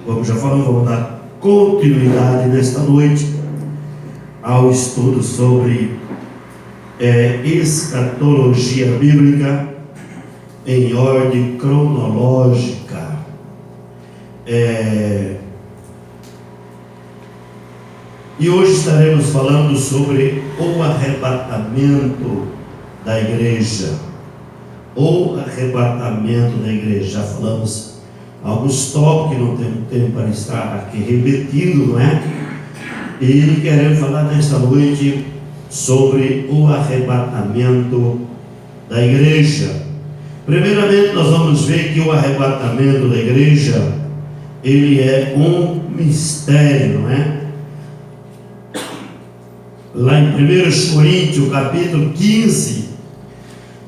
como já falamos, vamos dar continuidade nesta noite ao estudo sobre escatologia bíblica em ordem cronológica. E hoje estaremos falando sobre o arrebatamento da igreja. O arrebatamento da igreja. Já falamos alguns tópicos, não temos tempo para estar aqui repetindo, não é? E queremos falar nesta noite sobre o arrebatamento da igreja. Primeiramente, nós vamos ver que o arrebatamento da igreja, ele é um mistério, não é? Lá em 1 Coríntios, capítulo 15,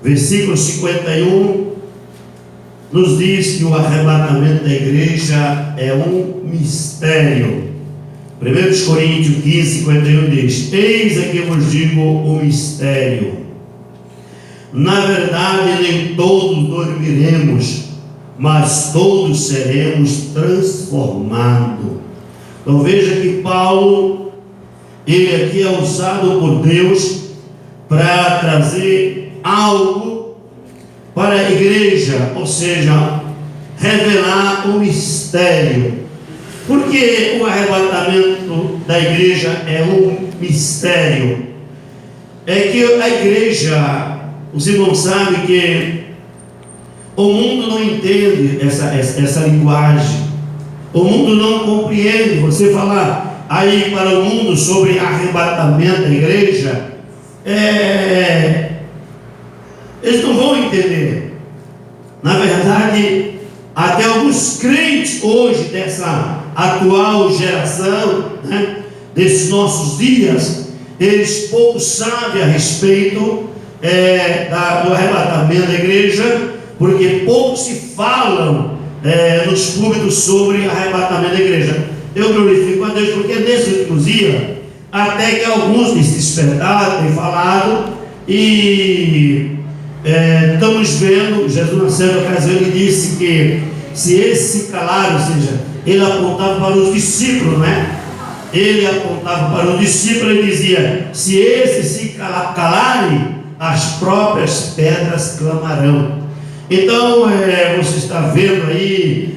versículo 51, nos diz que o arrebatamento da igreja é um mistério. 1 Coríntios 15, 51 diz: eis aqui vos digo o mistério. Na verdade, nem todos dormiremos, mas todos seremos transformados. Então veja que Paulo, ele aqui é usado por Deus para trazer algo para a igreja, ou seja, revelar o mistério. Porque o arrebatamento da igreja é um mistério. É que a igreja, os irmãos sabem que o mundo não entende essa linguagem. O mundo não compreende. Você falar aí para o mundo sobre arrebatamento da igreja, eles não vão entender. Na verdade, até alguns crentes hoje dessa atual geração, né, desses nossos dias, eles pouco sabem a respeito do arrebatamento da igreja, porque pouco se falam nos púlpitos sobre arrebatamento da igreja. Eu glorifico a Deus, porque nesses últimos dias, até que alguns têm se despertado, têm falado, e estamos vendo, Jesus na certa ocasião ele disse que se eles se calaram, ou seja, ele apontava para os discípulos, não é? Ele apontava para os discípulos e dizia: se esses se calarem, as próprias pedras clamarão. Então, você está vendo aí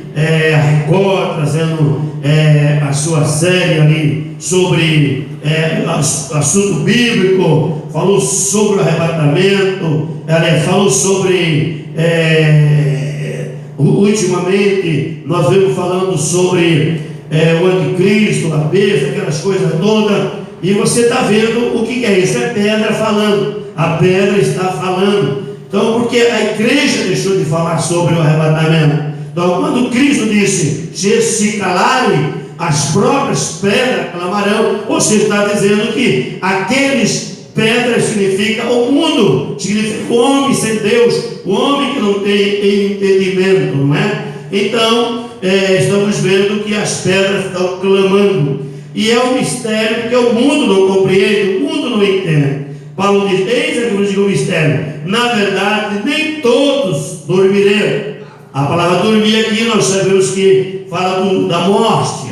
a Record trazendo a sua série ali sobre assunto bíblico, falou sobre o arrebatamento, falou sobre ultimamente nós vemos falando sobre o anticristo, a besta, aquelas coisas todas, e você está vendo o que é isso? É pedra falando, a pedra está falando. Então, porque a igreja deixou de falar sobre o arrebatamento. Então, quando Cristo disse: se eles se calarem, as próprias pedras clamarão, você está dizendo que aqueles pedras significa o mundo, significa o homem sem Deus, o homem que não tem entendimento, não é? Então, estamos vendo que as pedras estão clamando, e é um mistério, porque o mundo não compreende, o mundo não entende. Paulo diz: eis aqui vos digo o mistério, na verdade nem todos dormirão. A palavra dormir aqui nós sabemos que fala da morte,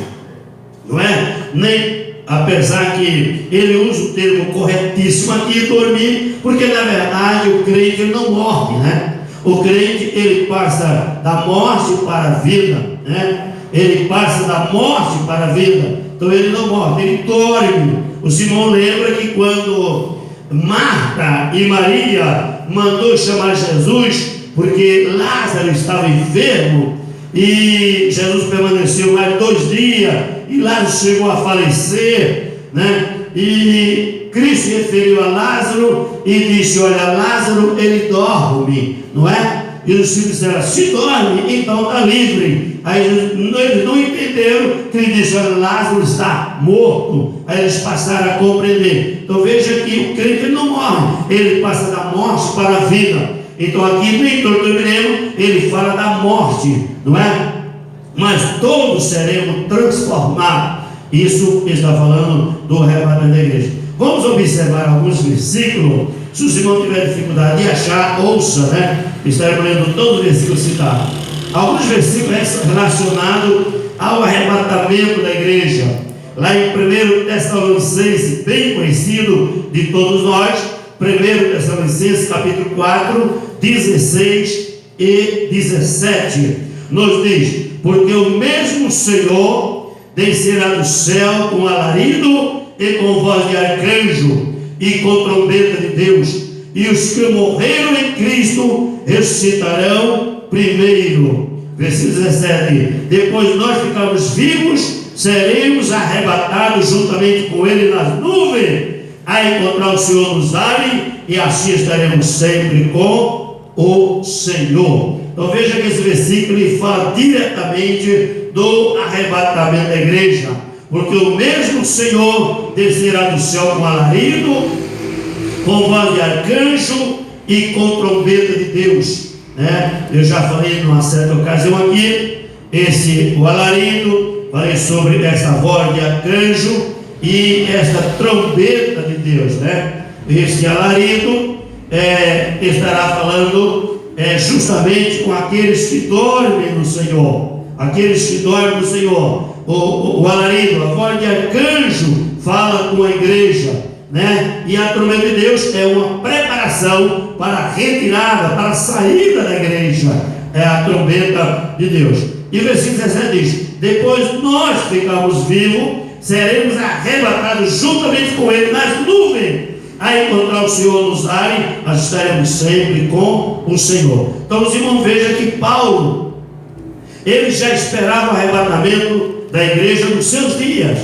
não é? Apesar que ele usa o termo corretíssimo aqui, dormir, porque na verdade o crente ele não morre, né? O crente ele passa da morte para a vida, né? Ele passa da morte para a vida, então ele não morre, ele dorme. O Simão lembra que quando Marta e Maria mandou chamar Jesus, porque Lázaro estava enfermo, e Jesus permaneceu mais 2 dias, e Lázaro chegou a falecer, né? E Cristo se referiu a Lázaro e disse: olha, Lázaro ele dorme, não é? E os filhos disseram: se dorme, então está livre. Aí eles não entenderam que ele disse: olha, Lázaro está morto. Aí eles passaram a compreender. Então veja que o crente não morre, ele passa da morte para a vida. Então aqui nem todos dormiremos, ele fala da morte, não é? Mas todos seremos transformados. Isso está falando do arrebatamento da igreja. Vamos observar alguns versículos. Se o irmão tiver dificuldade de achar, ouça, né? Estaremos lendo todo o versículo citado. alguns versículos relacionados ao arrebatamento da igreja. Lá em 1 Tessalonicenses, bem conhecido de todos nós, 1 Tessalonicenses capítulo 4, 16 e 17, nos diz: porque o mesmo Senhor descerá do céu com alarido e com voz de arcanjo e com trombeta de Deus, e os que morreram em Cristo ressuscitarão primeiro. Versículo 17: depois nós ficamos vivos, seremos arrebatados juntamente com Ele nas nuvens, a encontrar o Senhor nos ares, e assim estaremos sempre com o Senhor. Então veja que esse versículo ele fala diretamente do arrebatamento da igreja, porque o mesmo Senhor descerá do céu com alarido, com voz de arcanjo e com trombeta de Deus, né? Eu já falei numa certa ocasião aqui, o alarido, falei sobre essa voz de arcanjo e esta trombeta de Deus, né? Esse alarido estará falando justamente com aqueles que dormem no Senhor, aqueles que dormem no Senhor. O alarido, a voz de arcanjo, fala com a igreja, né? E a trombeta de Deus é uma preparação para a retirada, para a saída da igreja. É a trombeta de Deus. E o versículo 17 diz: depois nós ficamos vivos, seremos arrebatados juntamente com Ele nas nuvens, a encontrar o Senhor nos ares, nós estaremos sempre com o Senhor. Então os irmãos, vejam que Paulo, ele já esperava o arrebatamento da igreja nos seus dias.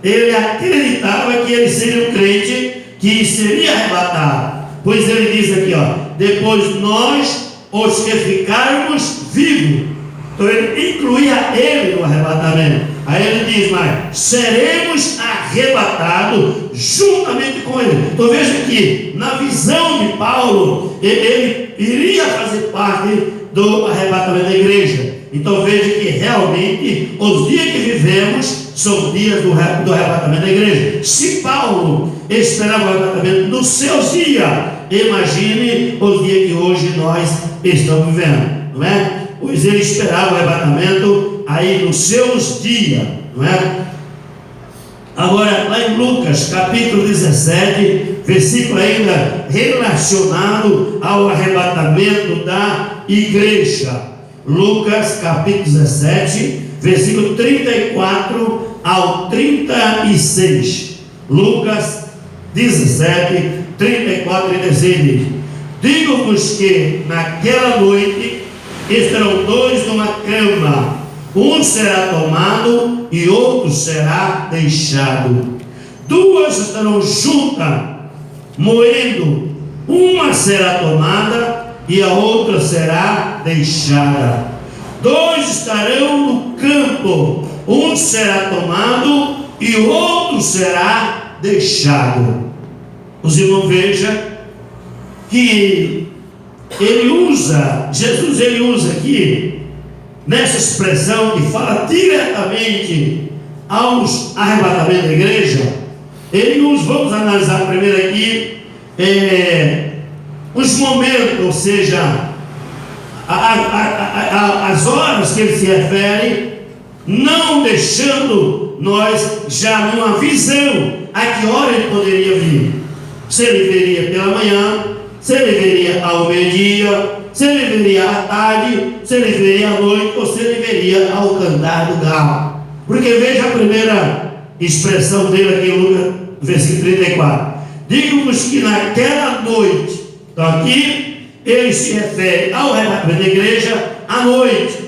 Ele acreditava que ele seria um crente que seria arrebatado, pois ele diz aqui, depois nós, os que ficarmos vivos. Então ele incluía ele no arrebatamento. Aí ele diz: mas seremos arrebatados juntamente com ele. Então veja que na visão de Paulo, ele iria fazer parte do arrebatamento da igreja. Então veja que realmente os dias que vivemos são dias do arrebatamento da igreja. Se Paulo esperava o arrebatamento nos seus dias, imagine os dias que hoje nós estamos vivendo, não é? Pois ele esperava o arrebatamento aí nos seus dias, não é? Agora, lá em Lucas capítulo 17, versículo ainda relacionado ao arrebatamento da igreja. Lucas capítulo 17, versículo 34 ao 36. Lucas 17, 34 e 36 diz: digo-vos que naquela noite estarão dois numa cama, um será tomado e outro será deixado. Duas estarão juntas, moendo, uma será tomada e a outra será deixada. Dois estarão no campo, um será tomado e o outro será deixado. Os irmãos, vejam que Jesus usa aqui, nessa expressão que fala diretamente aos arrebatamentos da igreja. Vamos analisar primeiro aqui os momentos, ou seja, as horas que ele se refere, não deixando nós já numa visão a que hora ele poderia vir. Se ele viria pela manhã, se ele viria ao meio-dia, se ele viria à tarde, se ele viria à noite, ou se ele viria ao cantar do galo. Porque veja a primeira expressão dele aqui em Lucas, versículo 34. Digo-vos que naquela noite, então aqui ele se refere ao arrebatamento da igreja à noite.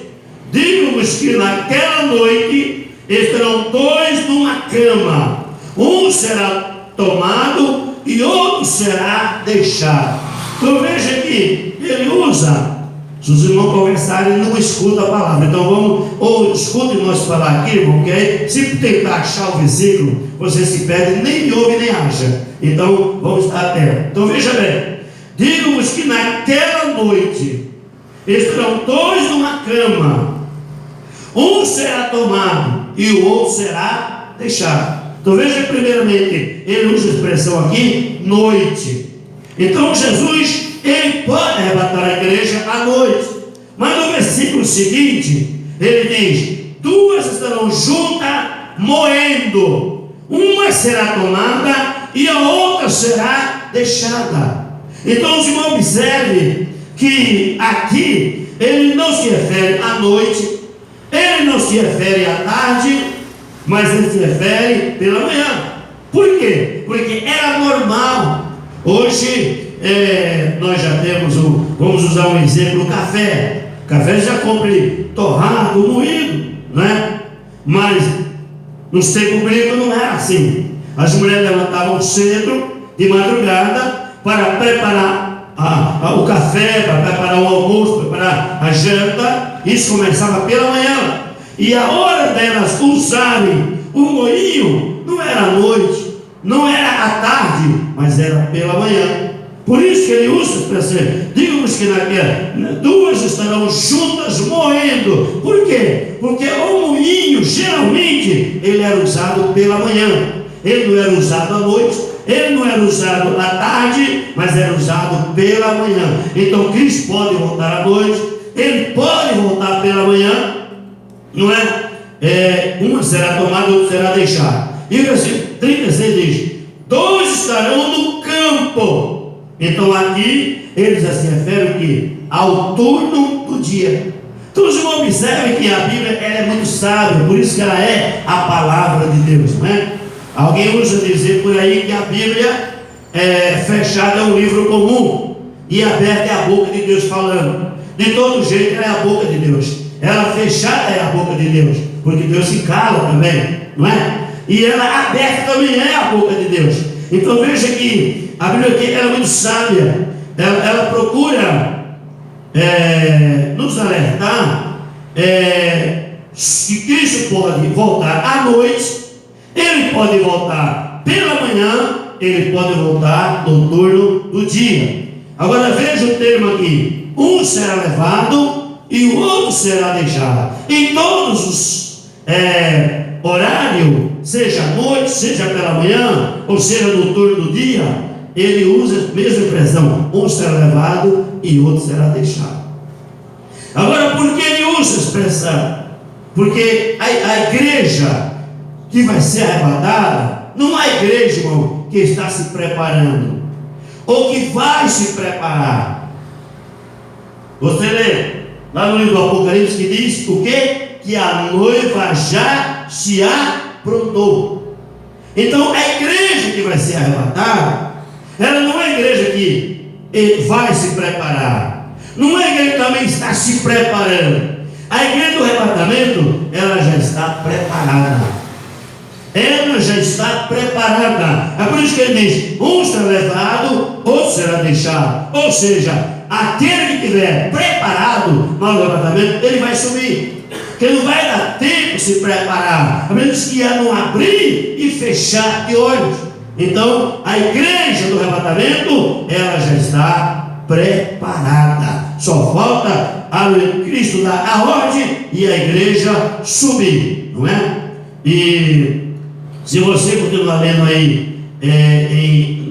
Digo-vos que naquela noite estarão dois numa cama, um será tomado e outro será deixado. Então veja que ele usa, se os irmãos conversarem, não escuta a palavra. Então ou escute nós falar aqui, irmão, porque aí, se tentar achar o versículo, você se perde, nem me ouve nem acha. Então vamos estar atentos. Então veja bem: digo-vos que naquela noite estarão dois numa cama, um será tomado e o outro será deixado. Então veja, primeiramente, ele usa a expressão aqui, noite. Então Jesus, ele pode arrebatar a igreja à noite, Mas no versículo seguinte, ele diz: duas estarão juntas moendo, uma será tomada e a outra será deixada. Então os irmãos observem que aqui ele não se refere à noite, ele não se refere à tarde, mas ele se refere pela manhã. Por quê? Porque era normal. Hoje nós já temos vamos usar um exemplo, o café. O café já compra torrado, moído, né? Mas nos tempos bíblicos não era assim. As mulheres levantavam cedo, de madrugada, para preparar o café, para preparar o almoço, preparar a janta. Isso começava pela manhã. E a hora delas usarem o moinho não era à noite, não era à tarde, mas era pela manhã. Por isso que ele usa a expressão: diga-nos que duas estarão juntas moendo. Por quê? Porque o moinho, geralmente, ele era usado pela manhã. Ele não era usado à noite, ele não era usado à tarde, mas era usado pela manhã. Então Cristo pode voltar à noite, ele pode voltar pela manhã, não é? Uma será tomada, outra será deixada. E o versículo 36 diz: dois estarão no campo. Então aqui eles já se referem ao turno do dia. Então os irmãos observem que a Bíblia ela é muito sábia, por isso que ela é a palavra de Deus, não é? Alguém usa dizer por aí que a Bíblia fechada é um livro comum e aberta é a boca de Deus falando. De todo jeito ela é a boca de Deus. Ela fechada é a boca de Deus, porque Deus se cala também, não é? E ela aberta também é a boca de Deus. Então veja que a Bíblia aqui ela é muito sábia. Ela procura nos alertar que Cristo pode voltar à noite, ele pode voltar pela manhã, ele pode voltar no turno do dia. Agora veja o termo aqui: um será levado e o outro será deixado. Em todos os horários, seja à noite, seja pela manhã, ou seja no turno do dia, ele usa a mesma expressão: um será levado e outro será deixado. Agora, por que ele usa a expressão? Porque a igreja que vai ser arrebatada não é a igreja, irmão, que está se preparando ou que vai se preparar. Você lê lá no livro do Apocalipse que diz o quê? Que a noiva já se aprontou. Então a igreja que vai ser arrebatada, ela não é a igreja que vai se preparar, não é a igreja que também está se preparando. A igreja do arrebatamento, ela já está preparada. Ela já está preparada. É por isso que ele diz: um será levado, outro será deixado. Ou seja, aquele que estiver preparado para o arrebatamento, ele vai subir. Porque não vai dar tempo de se preparar. A Bíblia diz que ia não abrir e fechar de olhos. Então, a igreja do arrebatamento, ela já está preparada. Só falta a Cristo dar a ordem e a igreja subir, não é? E se você continuar lendo aí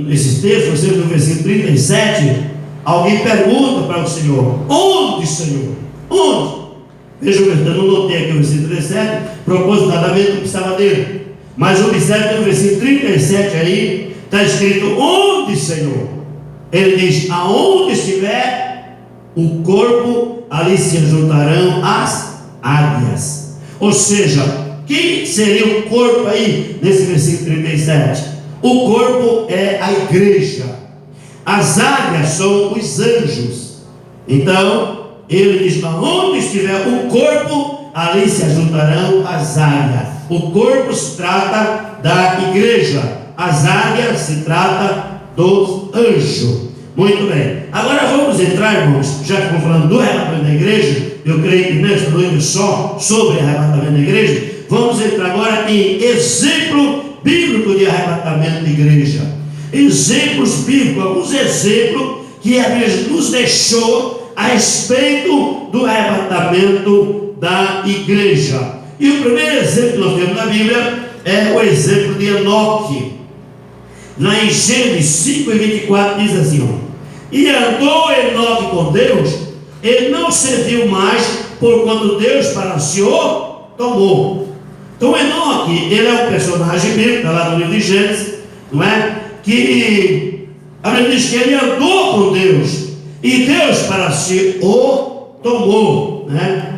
nesses textos, você no versículo 37, alguém pergunta para o Senhor: onde, Senhor? Onde? Veja, eu não notei aqui o versículo 37, propositadamente não precisava dele. Mas observe que no versículo 37 aí, está escrito: onde, Senhor? Ele diz: aonde estiver o corpo, ali se juntarão as águias. Ou seja, quem seria o corpo aí nesse versículo 37? O corpo é a igreja. As águias são os anjos. Então ele diz: aonde estiver o corpo, ali se ajuntarão as águias. O corpo se trata da igreja, as águias se trata dos anjos. Muito bem, agora vamos entrar, irmãos, já que estamos falando do arrebatamento da igreja. Eu creio que nesta noite só sobre arrebatamento da igreja. Vamos entrar agora em exemplo bíblico de arrebatamento da igreja. Exemplos bíblicos, alguns exemplos que a igreja nos deixou a respeito do arrebatamento da igreja. E o primeiro exemplo que nós temos na Bíblia é o exemplo de Enoque. Lá em Gênesis 5:24 diz assim: ó: e andou Enoque com Deus ele não serviu mais, por quando Deus para si o tomou. Então Enoque, ele é um personagem bíblico, lá no livro de Gênesis, não é? Que a Bíblia diz que ele andou com Deus, e Deus para si o tomou, né?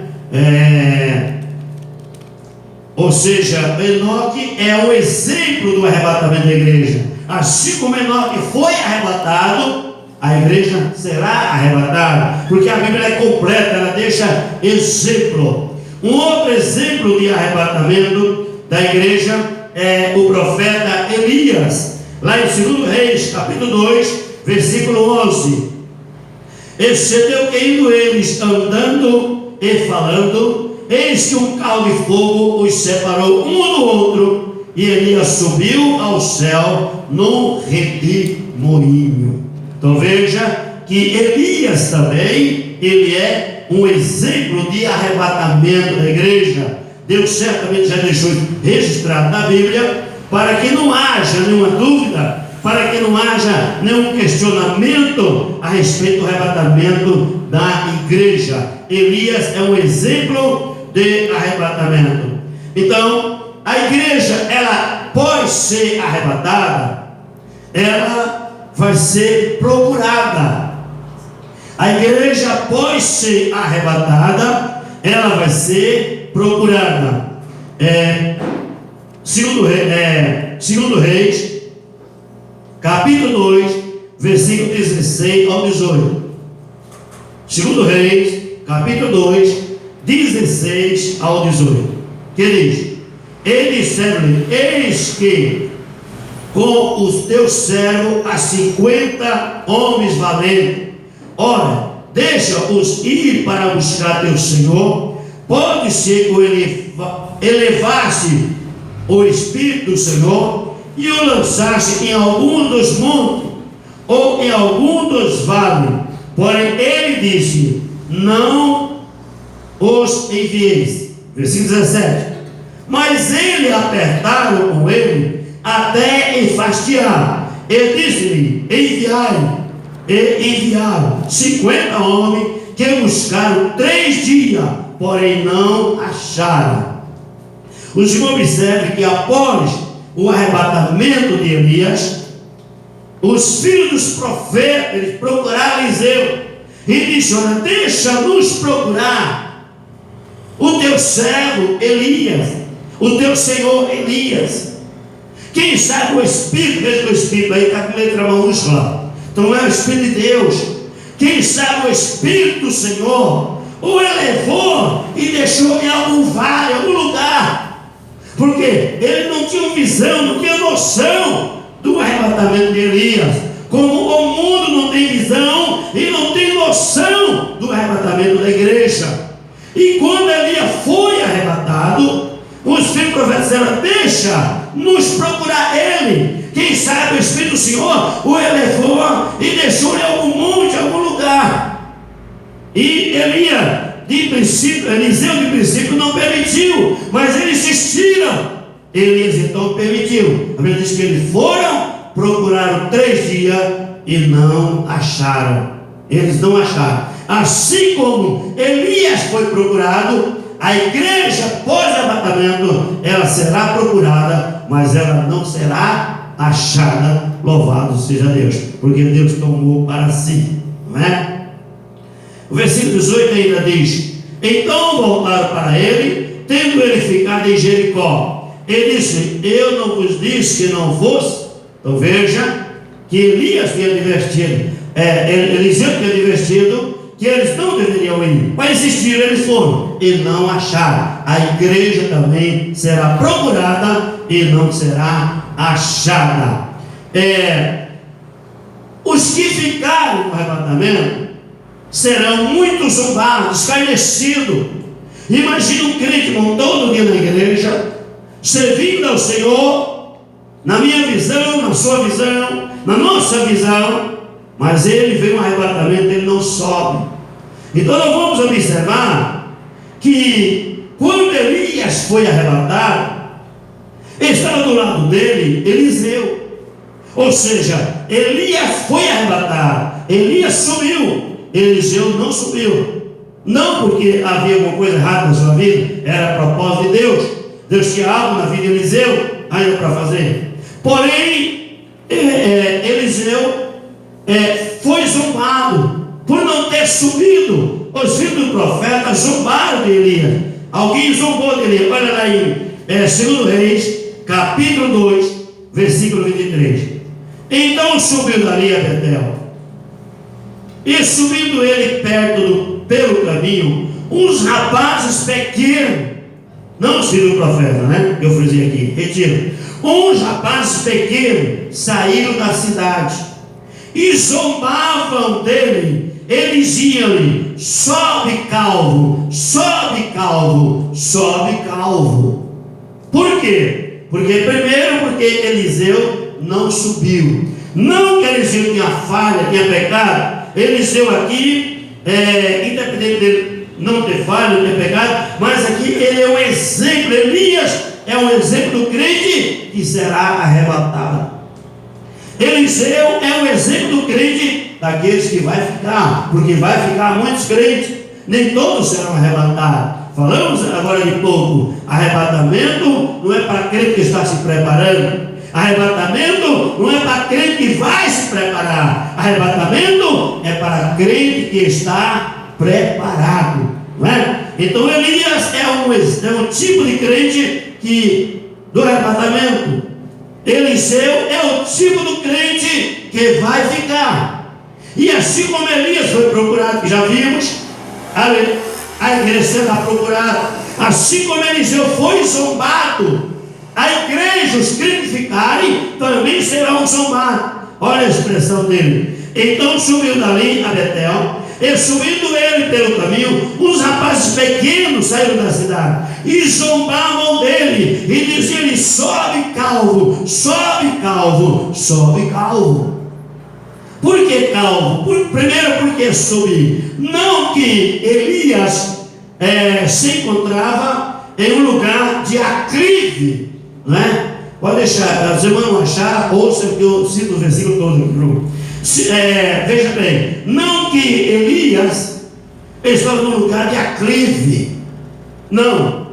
Ou seja, Enoque é o exemplo do arrebatamento da igreja. Assim como Enoque foi arrebatado, a igreja será arrebatada, porque a Bíblia é completa, ela deixa exemplo. Um outro exemplo de arrebatamento da igreja é o profeta Elias, lá em 2 Reis, capítulo 2, versículo 11. E sucedeu que indo eles andando e falando, eis que um carro de fogo os separou um do outro, e Elias subiu ao céu num redemoinho. Então veja que Elias também, ele é um exemplo de arrebatamento da igreja. Deus certamente já deixou registrado na Bíblia, para que não haja nenhuma dúvida, para que não haja nenhum questionamento a respeito do arrebatamento da igreja. Elias é um exemplo de arrebatamento. Então, a igreja, ela pode ser arrebatada, ela vai ser procurada. A igreja pode ser arrebatada, ela vai ser procurada. Segundo Reis, capítulo 2, versículo 16 ao 18. Segundo Reis, capítulo 2, 16 ao 18. Que diz: e disseram-lhe: eis que com os teus servos há 50 homens valentes. Ora, deixa-os ir para buscar teu Senhor. Pode ser que ele elevasse o Espírito do Senhor e o lançasse em algum dos montes ou em algum dos vales. Porém ele disse: não os envieis. Versículo 17. Mas ele apertaram com ele até enfastiar. E disse-lhe: enviai. E enviaram 50 homens, que buscaram 3 dias, porém não acharam. Os irmãos observam que após o arrebatamento de Elias, os filhos dos profetas, eles procuraram Eliseu e disseram: deixa-nos procurar o teu servo Elias, o teu senhor Elias. Quem sabe o Espírito, veja o Espírito aí está com letra maiúscula. Então é o Espírito de Deus. Quem sabe o Espírito do Senhor o elevou e deixou em algum vale, em algum lugar, porque ele não tinha visão, não tinha noção do arrebatamento de Elias, como o mundo não tem visão e não tem noção do arrebatamento da igreja. E quando Elias foi arrebatado, os filhos profetas disseram: deixa nos procurar ele. Quem sabe o Espírito do Senhor o elevou e deixou em algum monte, em algum lugar. E Eliseu de princípio não permitiu, mas eles insistiram. Elias então permitiu. A Bíblia diz que eles foram, procuraram 3 dias e não acharam. Eles não acharam. Assim como Elias foi procurado, a igreja pós-arrebatamento, ela será procurada, mas ela não será achada. Louvado seja Deus, porque Deus tomou para si, não é? O versículo 18 ainda diz: então voltaram para ele, tendo ele ficado em Jericó. Ele disse: eu não vos disse que não fosse. Então veja que Elias tinha advertido, Eliseu tinha advertido que eles não deveriam ir, mas insistiram, eles foram e não acharam. A igreja também será procurada e não será achada. Os que ficaram no arrebatamento serão muito zombados, escarnecidos. Imagina um crente todo dia na igreja, servindo ao Senhor, na minha visão, na sua visão, na nossa visão, mas ele vê um arrebatamento, ele não sobe. Então nós vamos observar que quando Elias foi arrebatado, estava do lado dele Eliseu. Ou seja, Elias foi arrebatado, Elias subiu, Eliseu não subiu. Não porque havia alguma coisa errada na sua vida, era propósito de Deus. Deus tinha algo na vida de Eliseu ainda para fazer. Porém, Eliseu foi zombado por não ter subido. Os filhos do profeta zombaram de Elias. Alguém zombou de Elias. Olha lá em 2 Reis, capítulo 2, versículo 23. Então subiu dali a Betel, e subindo ele pelo caminho, uns rapazes pequenos, não os filhos do profeta, né? Eu frisei aqui, retiro. Uns rapazes pequenos saíram da cidade e zombavam dele. Eles diziam-lhe: sobe calvo, sobe calvo, sobe calvo. Por quê? Porque Eliseu não subiu. Não que Eliseu tinha falha, tinha pecado. Eliseu aqui, independente dele não ter falha, não ter pecado, mas aqui ele é um exemplo. Elias é um exemplo do crente que será arrebatado. Eliseu é um exemplo do crente daqueles que vai ficar, porque vai ficar muitos crentes, nem todos serão arrebatados. Falamos agora de pouco, arrebatamento não é para crente que está se preparando. Arrebatamento não é para crente que vai se preparar. Arrebatamento é para crente que está preparado, não é? Então Elias é um tipo de crente do arrebatamento. Eliseu é o tipo do crente que vai ficar. E assim como Elias foi procurado, que já vimos, a igreja será procurada. Assim como Eliseu foi zombado, a igreja, os crentes ficarem, também serão zombados. Olha a expressão dele. Então subiu dali a Betel, e subindo ele pelo caminho, uns rapazes pequenos saíram da cidade e zombavam dele e diziam-lhe: sobe calvo, sobe calvo, sobe calvo. Por que calvo? Primeiro porque subir. Não que Elias se encontrava em um lugar de aclive, né? Pode deixar, os irmãos achar, ouça que eu cito o versículo todo no grupo. Veja bem, não que Elias estava num lugar de aclive, não,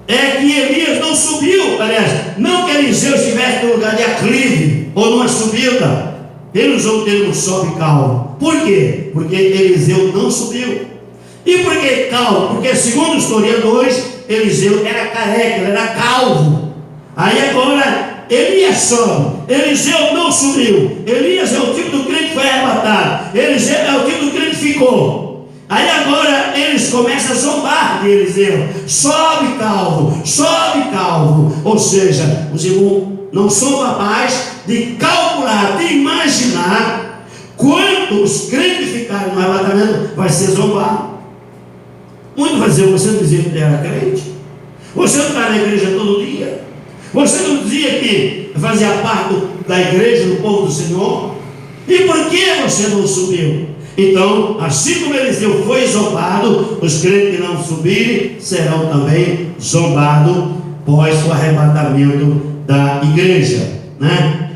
é que Elias não subiu. Aliás, não que Eliseu estivesse num lugar de aclive ou numa subida. Ele usou o termo sobe calvo. Por quê? Porque Eliseu não subiu. E por que calvo? Porque segundo os historiadores, Eliseu era careca, ele era calvo. Aí agora Elias sobe, Eliseu não subiu. Elias é o tipo do crente que foi arrebatado, Eliseu é o tipo do crente que ficou. Aí agora eles começam a zombar de Eliseu: sobe calvo, sobe calvo. Ou seja, os irmãos não são capazes de calcular, de imaginar quantos crentes ficarem no arrebatamento vai ser zombado. Muito vai dizer: você não dizia que era crente? Você não está na igreja todo dia? Você não dizia que fazia parte da igreja, do povo do Senhor? E por que você não subiu? Então, assim como Eliseu foi zombado, os crentes que não subirem serão também zombados após o arrebatamento da igreja, né?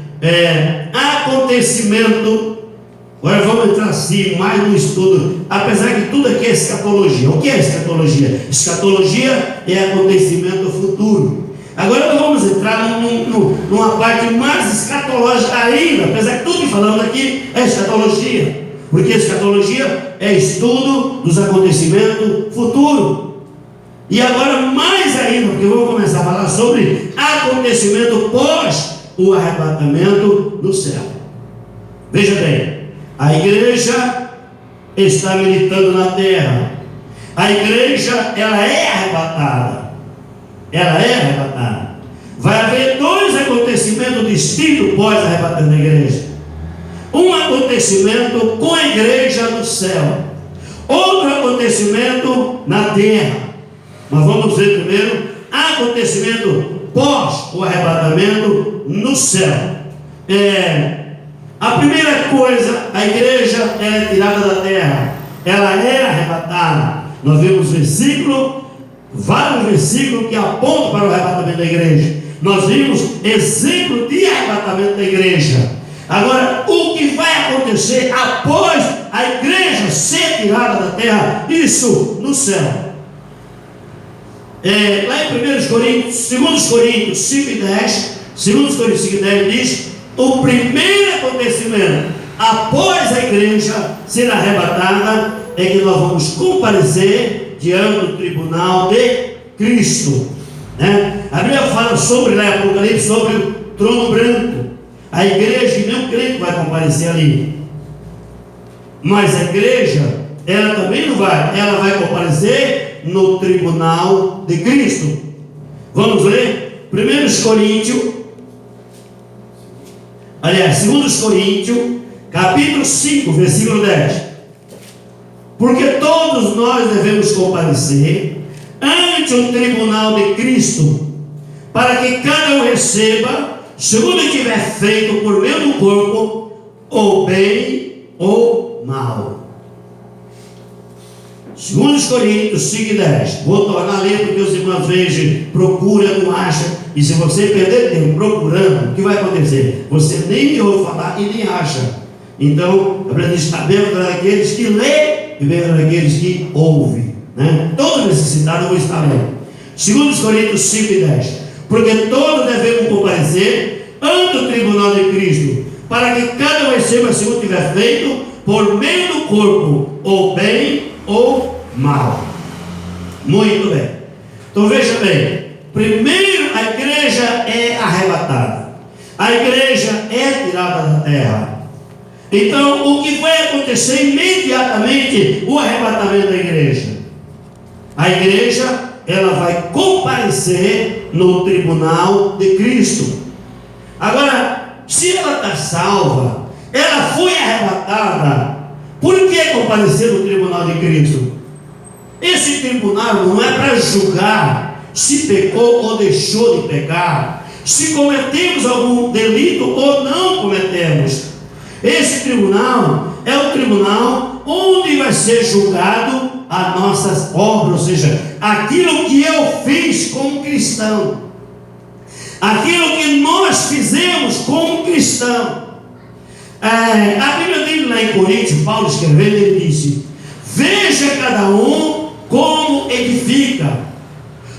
Acontecimento. Agora vamos entrar assim mais no estudo, apesar que tudo aqui é escatologia. O que é escatologia? Escatologia é acontecimento futuro. Agora nós vamos entrar numa parte mais escatológica ainda, apesar que tudo que falamos aqui é escatologia, porque escatologia é estudo dos acontecimentos futuros. E agora mais ainda, porque eu vou começar a falar sobre acontecimento pós o arrebatamento do céu. Veja bem, a igreja está militando na terra. A igreja, ela é arrebatada. Ela é arrebatada. Vai haver dois acontecimentos distintos pós-arrebatamento da igreja. Um acontecimento com a igreja no céu, outro acontecimento na terra. Mas vamos ver primeiro acontecimento pós o arrebatamento no céu. A primeira coisa, a igreja é tirada da terra, ela é arrebatada. Nós vemos vários versículos que apontam para o arrebatamento da igreja. Nós vimos exemplo de arrebatamento da igreja. Agora, o que vai acontecer após a a igreja ser tirada da terra, isso no céu. Lá em 1 Coríntios, 2 Coríntios 5 e 10, 2 Coríntios 5 e 10 diz: o primeiro acontecimento após a igreja ser arrebatada é que nós vamos comparecer diante do tribunal de Cristo, né? A Bíblia fala sobre, lá em Apocalipse, sobre o trono branco. A igreja e nenhum crente vai comparecer ali, mas a igreja, ela também não vai, ela vai comparecer no tribunal de Cristo. Vamos ler 1 Coríntios, aliás, 2 Coríntios, capítulo 5, versículo 10. Porque todos nós devemos comparecer ante o tribunal de Cristo, para que cada um receba, segundo tiver feito por meio do corpo, ou bem ou mal. 2 Coríntios 5 e 10. Vou tornar a ler, porque os irmãos vejam, procura, não acha. E se você perder tempo procurando, o que vai acontecer? Você nem ouve falar e nem acha. Então, a Bíblia diz: está bem daqueles que lê e bem daqueles que ouvem, né? Todo necessitado eu vou estar lendo. 2 Coríntios 5 e 10. Porque todos devemos comparecer ante o tribunal de Cristo, para que cada um receba segundo tiver feito por meio do corpo, ou bem ou mal. Muito bem. Então veja bem, primeiro a igreja é arrebatada, a igreja é tirada da terra. Então o que vai acontecer imediatamente? O arrebatamento da igreja. A igreja, ela vai comparecer no tribunal de Cristo. Agora, se ela está salva, ela foi arrebatada, por que comparecer no tribunal de Cristo? Esse tribunal não é para julgar se pecou ou deixou de pecar, se cometemos algum delito ou não cometemos. Esse tribunal é o tribunal onde vai ser julgado as nossas obras, ou seja, aquilo que eu fiz como cristão, aquilo que nós fizemos como cristão. A Bíblia diz lá em Coríntios, Paulo escrevendo, ele disse: veja cada um como edifica.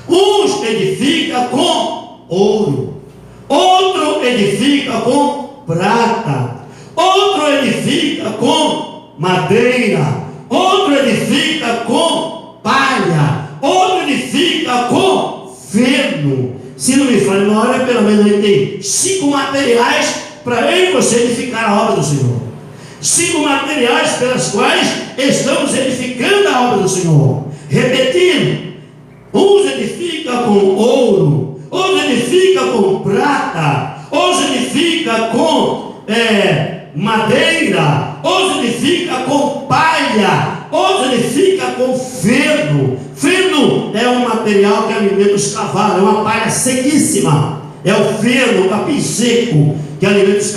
Uns edifica com ouro, outro edifica com prata, outro edifica com madeira, outro edifica com palha, outro edifica com feno. Se não me falha na hora, pelo menos ele tem 5 materiais para eu e você edificar a obra do Senhor. 5 materiais pelas quais estamos edificando a obra do Senhor. Repetindo: uns edifica com ouro, outros edifica com prata, outros edifica com madeira, outros edifica com palha, outros edifica com feno. Feno é um material que alimenta os cavalos, é uma palha sequíssima. É o feno, o capim seco, que alimenta os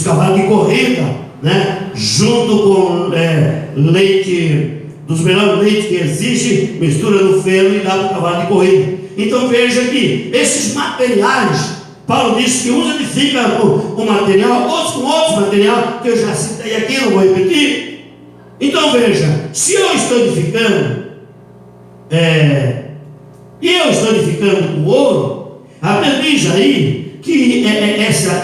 cavalos de corrida, né? Junto com leite, dos melhores leites que existe, mistura no feno e dá para o cavalo de corrida. Então veja que esses materiais, Paulo disse que uns edificam com material, outros com outros material, que eu já citei aqui, não vou repetir. Então veja, se eu estou edificando, e eu estou edificando com ouro, a Bíblia diz aí que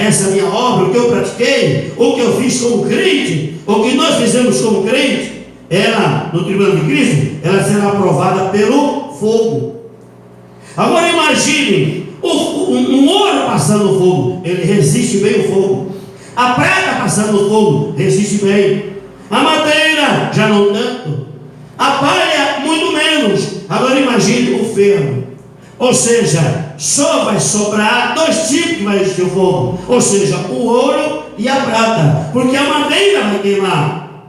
essa minha obra, o que eu pratiquei, o que eu fiz como crente, o que nós fizemos como crente, ela, no tribunal de Cristo, ela será aprovada pelo fogo. Agora imagine um ouro passando no fogo, ele resiste bem o fogo. A prata passando no fogo, resiste bem. A madeira, já não tanto. A palha, muito menos. Agora imagine o ferro. Ou seja, só vai sobrar 2 tipos que vai existir o fogo. Ou seja, o ouro e a prata. Porque a madeira vai queimar.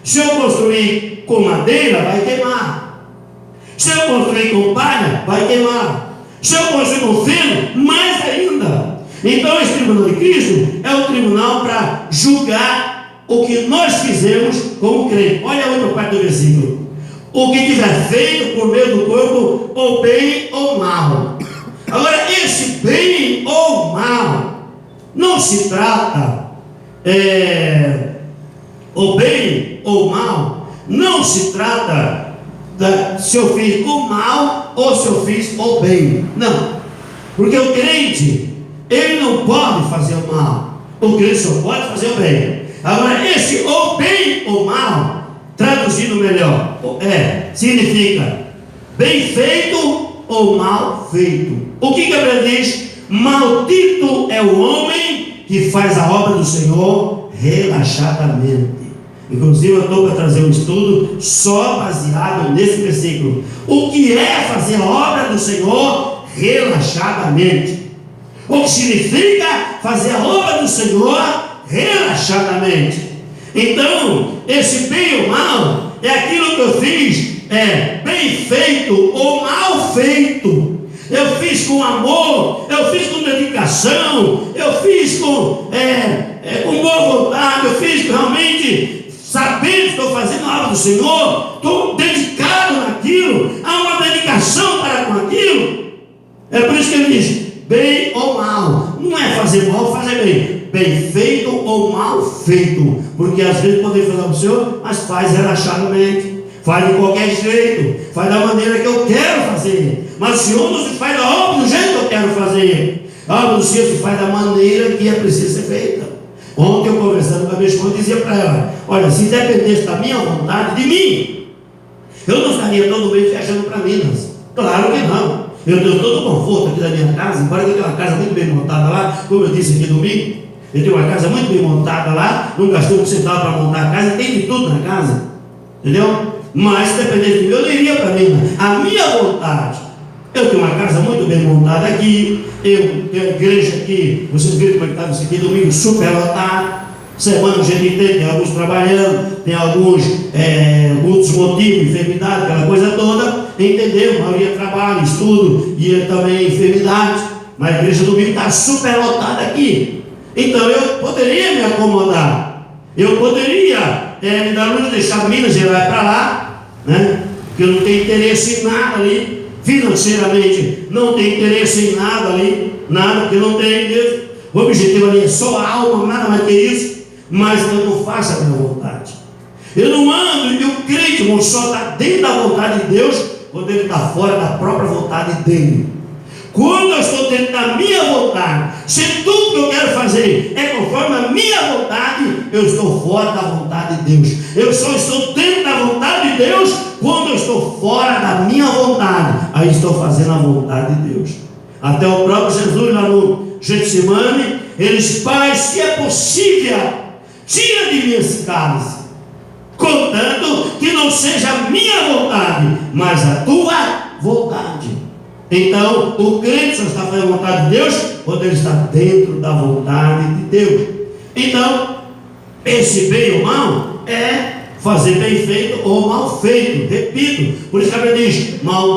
Se eu construir com madeira, vai queimar. Se eu construir com palha, vai queimar. Se eu construir com feno, mais ainda. Então esse tribunal de Cristo é o tribunal para julgar o que nós fizemos como crente. Olha a outra parte do versículo: o que tiver feito por meio do corpo, ou bem ou mal. Agora, esse bem ou mal não se trata o bem ou o mal, não se trata se eu fiz o mal ou se eu fiz o bem. Não. Porque o crente, ele não pode fazer o mal. O crente só pode fazer o bem. Agora, esse ou bem ou mal, traduzindo melhor, significa bem feito ou mal feito. O que a Bíblia diz? Maldito é o homem que faz a obra do Senhor relaxadamente. Inclusive eu estou para trazer um estudo só baseado nesse versículo. O que é fazer a obra do Senhor relaxadamente? O que significa fazer a obra do Senhor relaxadamente? Então, esse bem ou mal é aquilo que eu fiz, bem feito ou mal feito. Eu fiz com amor, eu fiz com dedicação, eu fiz com boa vontade, eu fiz realmente sabendo que estou fazendo a obra do Senhor, estou dedicado naquilo, há uma dedicação para com aquilo. É por isso que ele diz, bem ou mal, não é fazer mal, fazer bem, bem feito ou mal feito, porque às vezes podemos falar para o Senhor, mas faz relaxadamente, faz de qualquer jeito, faz da maneira que eu quero fazer, mas o Senhor não se faz da obra do jeito que eu quero fazer, a obra do Senhor se faz da maneira que é preciso ser feita. Ontem eu conversando com a minha esposa, dizia para ela, olha, se dependesse da minha vontade, de mim, eu não estaria todo mês viajando para Minas. Claro que não. Eu tenho todo o conforto aqui da minha casa, embora eu tenha uma casa muito bem montada lá, como eu disse aqui domingo, eu tenho uma casa muito bem montada lá, não gastei um centavo para montar a casa, tem de tudo na casa, entendeu? Mas se dependesse de mim, eu não iria para Minas. A minha vontade, eu tenho uma casa muito bem montada aqui, eu tenho a igreja aqui, vocês viram como é que estava isso aqui, domingo super lotado, semana o gente inteiro, tem alguns trabalhando, tem alguns outros motivos, enfermidade, aquela coisa toda, entendeu? A maioria trabalha, estudo, e ele também enfermidade, mas a igreja domingo está super lotada aqui. Então eu poderia me acomodar, eu poderia me dar luz, deixar Minas Gerais para lá, né? Porque eu não tenho interesse em nada ali, financeiramente, não tenho interesse em nada ali, nada, porque não tem Deus. O objetivo ali é só a alma, nada mais que isso, mas eu não faço a minha vontade. Eu não ando, e o crente, irmão, só está dentro da vontade de Deus quando ele está fora da própria vontade dele. Quando eu estou dentro da minha vontade, se tudo que eu quero fazer é conforme a minha vontade, eu estou fora da vontade de Deus. Eu só estou dentro da vontade de Deus quando eu estou fora da minha vontade. Aí estou fazendo a vontade de Deus. Até o próprio Jesus lá no Getsemane, ele disse, Pai, se é possível, tira de mim esse cálice, contanto que não seja a minha vontade, mas a tua vontade. Então, o crente só está fazendo a vontade de Deus quando ele está dentro da vontade de Deus. Então, esse bem ou mal é fazer bem feito ou mal feito. Repito, por isso que a Bíblia diz, mal